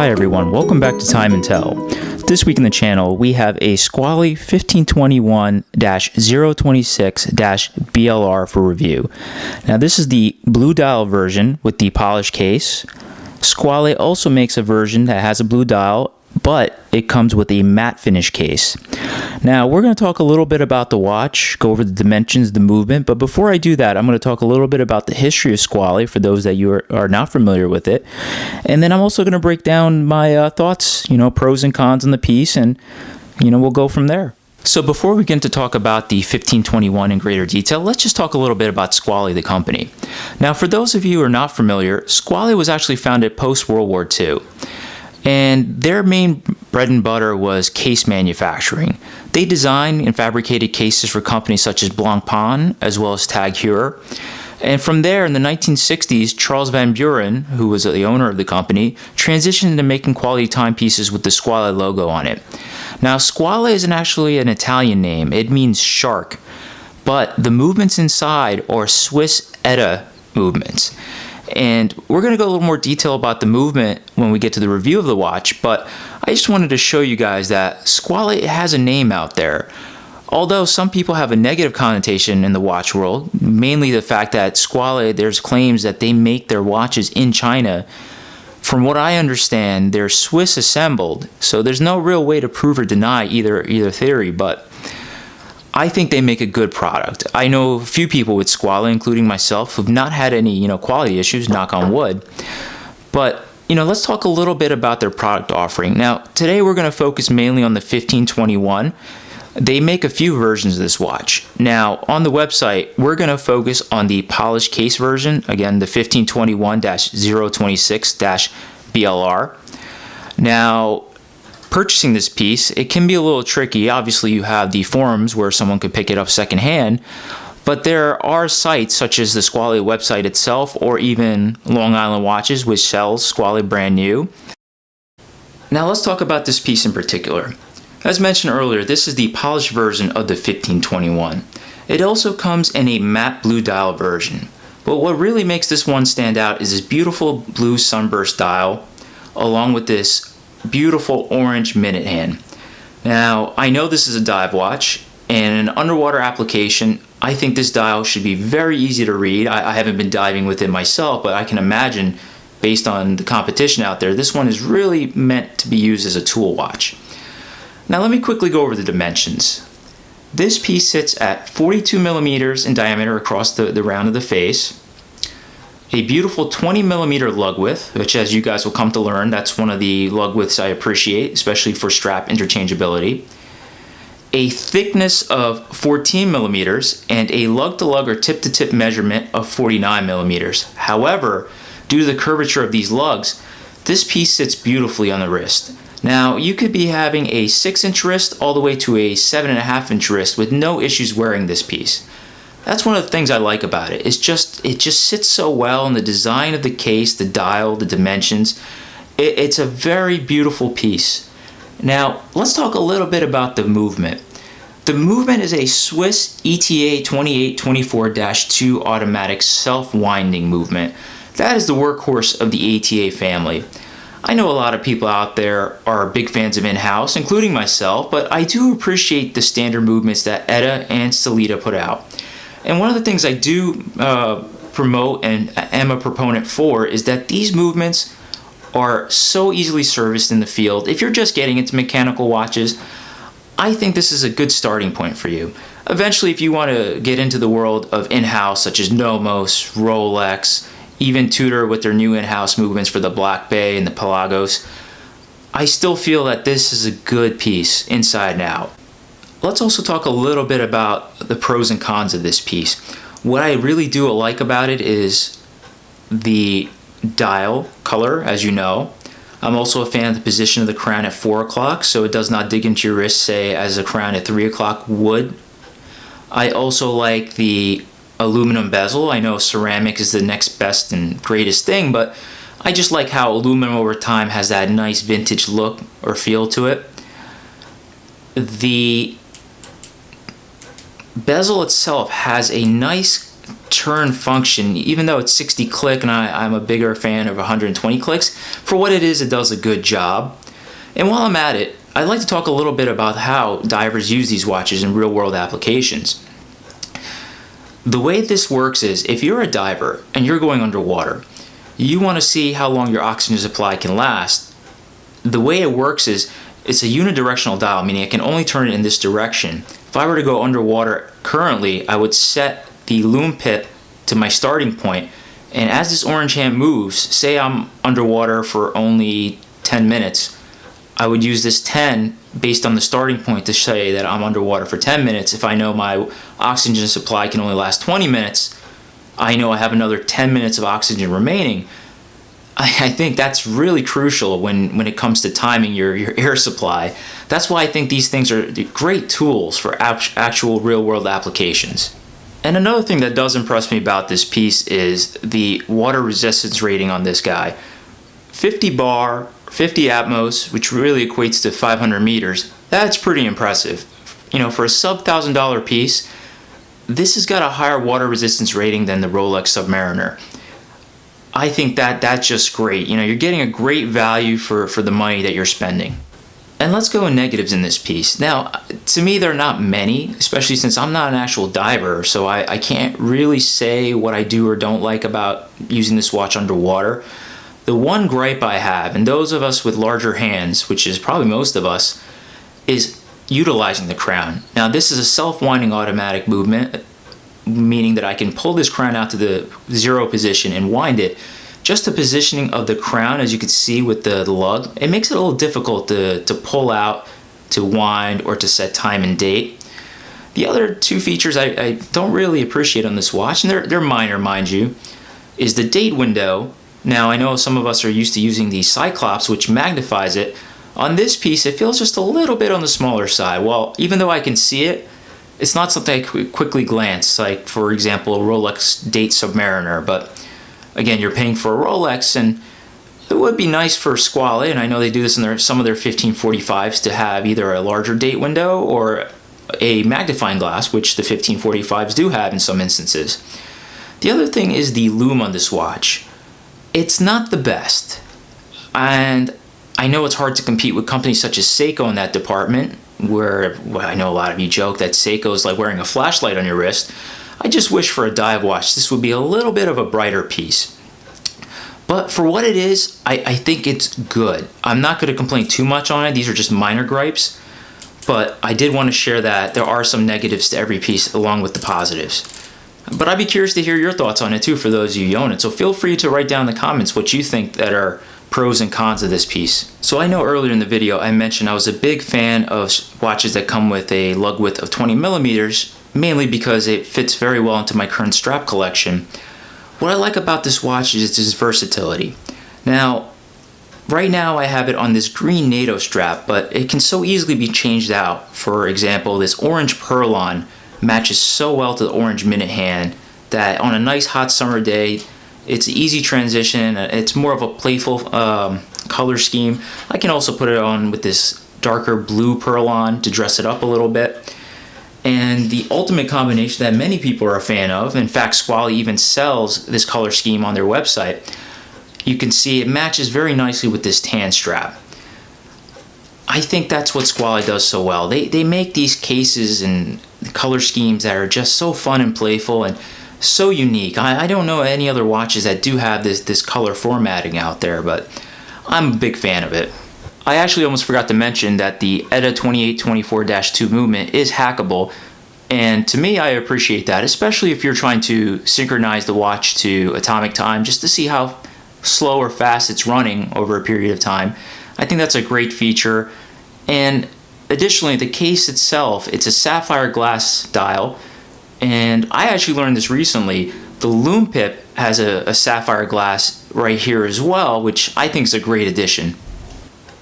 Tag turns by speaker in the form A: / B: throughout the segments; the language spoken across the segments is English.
A: Hi everyone, welcome back to Time and Tell. This week in the channel, we have a Squale 1521-026-BLR for review. Now this is the blue dial version with the polished case. Squale also makes a version that has a blue dial, but it comes with a matte finish case. Now we're going to talk a little bit about the watch, go over the dimensions, the movement, but before I do that, I'm going to talk a little bit about the history of Squale for those that you are not familiar with it. And then I'm also going to break down my thoughts, pros and cons on the piece, and we'll go from there. So before we get to talk about the 1521 in greater detail, let's just talk a little bit about Squale, the company. Now for those of you who are not familiar, Squale was actually founded post-World War II. And their main bread and butter was case manufacturing. They designed and fabricated cases for companies such as Blancpain, as well as Tag Heuer. And from there, in the 1960s, Charles Van Buren, who was the owner of the company, transitioned into making quality timepieces with the Squale logo on it. Now, Squale isn't actually an Italian name. It means shark. But the movements inside are Swiss ETA movements. And we're going to go a little more detail about the movement when we get to the review of the watch, but I just wanted to show you guys that Squale has a name out there. Although some people have a negative connotation in the watch world, mainly the fact that Squale, there's claims that they make their watches in China. From what I understand, they're Swiss assembled, so there's no real way to prove or deny either theory, but I think they make a good product. I know a few people with Squale, including myself, who've not had any, quality issues, knock on wood. But, let's talk a little bit about their product offering. Now, today we're going to focus mainly on the 1521. They make a few versions of this watch. Now, on the website, we're going to focus on the polished case version, again, the 1521-026-BLR. Now, purchasing this piece, it can be a little tricky. Obviously, you have the forums where someone could pick it up secondhand, but there are sites such as the Squale website itself, or even Long Island Watches, which sells Squale brand new. Now let's talk about this piece in particular. As mentioned earlier, this is the polished version of the 1521. It also comes in a matte blue dial version, but what really makes this one stand out is this beautiful blue sunburst dial, along with this beautiful orange minute hand. Now, I know this is a dive watch, and in an underwater application, I think this dial should be very easy to read. I haven't been diving with it myself, but I can imagine, based on the competition out there, this one is really meant to be used as a tool watch. Now, let me quickly go over the dimensions. This piece sits at 42 millimeters in diameter across the round of the face. A beautiful 20 millimeter lug width, which, as you guys will come to learn, that's one of the lug widths I appreciate, especially for strap interchangeability. A thickness of 14 millimeters and a lug-to-lug or tip-to-tip measurement of 49 millimeters. However, due to the curvature of these lugs, this piece sits beautifully on the wrist. Now, you could be having a 6-inch wrist all the way to a 7.5-inch wrist with no issues wearing this piece. That's one of the things I like about it. It just sits so well in the design of the case, the dial, the dimensions. It's a very beautiful piece. Now, let's talk a little bit about the movement. The movement is a Swiss ETA 2824-2 automatic self-winding movement. That is the workhorse of the ATA family. I know a lot of people out there are big fans of in-house, including myself, but I do appreciate the standard movements that ETA and Sellita put out. And one of the things I do promote and am a proponent for is that these movements are so easily serviced in the field. If you're just getting into mechanical watches, I think this is a good starting point for you. Eventually, if you want to get into the world of in-house, such as Nomos, Rolex, even Tudor with their new in-house movements for the Black Bay and the Pelagos, I still feel that this is a good piece inside and out. Let's also talk a little bit about the pros and cons of this piece. What I really do like about it is the dial color, as you know. I'm also a fan of the position of the crown at 4 o'clock, so it does not dig into your wrist, say, as a crown at 3 o'clock would. I also like the aluminum bezel. I know ceramic is the next best and greatest thing, but I just like how aluminum over time has that nice vintage look or feel to it. The bezel itself has a nice turn function, even though it's 60 click and I'm a bigger fan of 120 clicks, for what it is, it does a good job. And while I'm at it, I'd like to talk a little bit about how divers use these watches in real world applications. The way this works is, if you're a diver and you're going underwater, you want to see how long your oxygen supply can last. The way it works is, it's a unidirectional dial, meaning I can only turn it in this direction. If I were to go underwater currently, I would set the loom pip to my starting point, and as this orange hand moves, say I'm underwater for only 10 minutes, I would use this 10 based on the starting point to say that I'm underwater for 10 minutes. If I know my oxygen supply can only last 20 minutes, I know I have another 10 minutes of oxygen remaining. I think that's really crucial when it comes to timing your air supply. That's why I think these things are great tools for actual real-world applications. And another thing that does impress me about this piece is the water resistance rating on this guy. 50 bar, 50 Atmos, which really equates to 500 meters. That's pretty impressive. You know, for a sub $1,000 piece, this has got a higher water resistance rating than the Rolex Submariner. I think that's just great. You know, you're getting a great value for the money that you're spending. And let's go in negatives in this piece. Now, to me, there are not many, especially since I'm not an actual diver, so I can't really say what I do or don't like about using this watch underwater. The one gripe I have, and those of us with larger hands, which is probably most of us, is utilizing the crown. Now, this is a self-winding automatic movement, meaning that I can pull this crown out to the 0 position and wind it. Just the positioning of the crown, as you can see with the lug, it makes it a little difficult to pull out, to wind, or to set time and date. The other two features I don't really appreciate on this watch, and they're minor, mind you, is the date window. Now, I know some of us are used to using the Cyclops, which magnifies it. On this piece, it feels just a little bit on the smaller side. Well, even though I can see it, it's not something I could quickly glance, like, for example, a Rolex Date Submariner. But again, you're paying for a Rolex, and it would be nice for Squale, and I know they do this in some of their 1545s, to have either a larger date window or a magnifying glass, which the 1545s do have in some instances. The other thing is the lume on this watch. It's not the best, and I know it's hard to compete with companies such as Seiko in that department, where I know a lot of you joke that Seiko is like wearing a flashlight on your wrist. I just wish for a dive watch this would be a little bit of a brighter piece. But for what it is, I think it's good. I'm not going to complain too much on it. These are just minor gripes. But I did want to share that there are some negatives to every piece along with the positives. But I'd be curious to hear your thoughts on it too for those of you who own it. So feel free to write down in the comments what you think that are pros and cons of this piece. So I know earlier in the video I mentioned I was a big fan of watches that come with a lug width of 20 millimeters, mainly because it fits very well into my current strap collection. What I like about this watch is its versatility. Now, right now I have it on this green NATO strap, but it can so easily be changed out. For example, this orange Perlon matches so well to the orange minute hand that on a nice hot summer day, it's an easy transition. It's more of a playful color scheme. I can also put it on with this darker blue Perlon to dress it up a little bit. And the ultimate combination that many people are a fan of, in fact Squale even sells this color scheme on their website, you can see it matches very nicely with this tan strap. I think that's what Squale does so well. They make these cases and color schemes that are just so fun and playful and so unique. I don't know any other watches that do have this color formatting out there, but I'm a big fan of it. I actually almost forgot to mention that the ETA 2824-2 movement is hackable, and to me I appreciate that, especially if you're trying to synchronize the watch to atomic time just to see how slow or fast it's running over a period of time. I think that's a great feature. And additionally, the case itself, it's a sapphire glass dial, and I actually learned this recently. The lume pip has a sapphire glass right here as well, which I think is a great addition.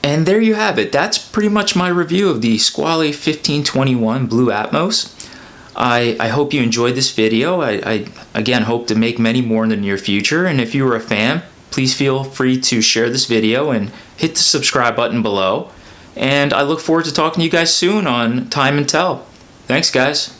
A: And there you have it. That's pretty much my review of the Squale 1521 Blue Atmos. I hope you enjoyed this video. I again hope to make many more in the near future, and if you were a fan, please feel free to share this video and hit the subscribe button below. And I look forward to talking to you guys soon on Time and Tell. Thanks, guys.